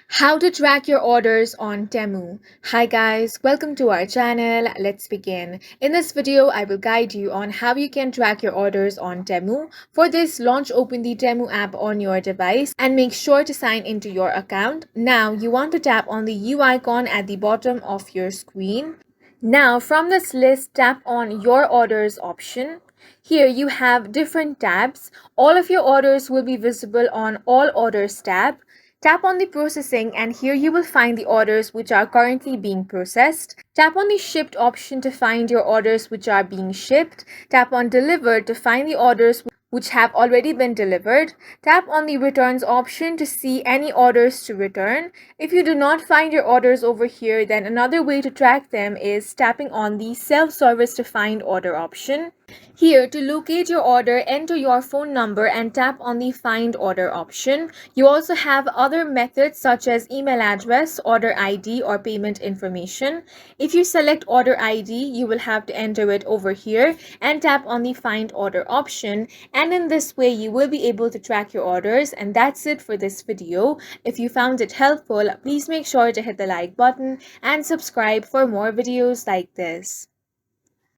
How to track your orders on Temu. Hi guys, welcome to our channel. Let's begin. In this video, I will guide you on how you can track your orders on Temu. For this, open the Temu app on your device and make sure to sign into your account. Now, you want to tap on the U icon at the bottom of your screen. Now, from this list, tap on Your Orders option. Here you have different tabs. All of your orders will be visible on All Orders tab. Tap on the processing and here you will find the orders which are currently being processed. Tap on the shipped option to find your orders which are being shipped. Tap on delivered to find the orders which have already been delivered. Tap on the returns option to see any orders to return. If you do not find your orders over here, then another way to track them is tapping on the self-service to find order option. Here, to locate your order, enter your phone number and tap on the Find Order option. You also have other methods such as email address, order ID, or payment information. If you select order ID, you will have to enter it over here and tap on the Find Order option. And in this way, you will be able to track your orders. And that's it for this video. If you found it helpful, please make sure to hit the like button and subscribe for more videos like this.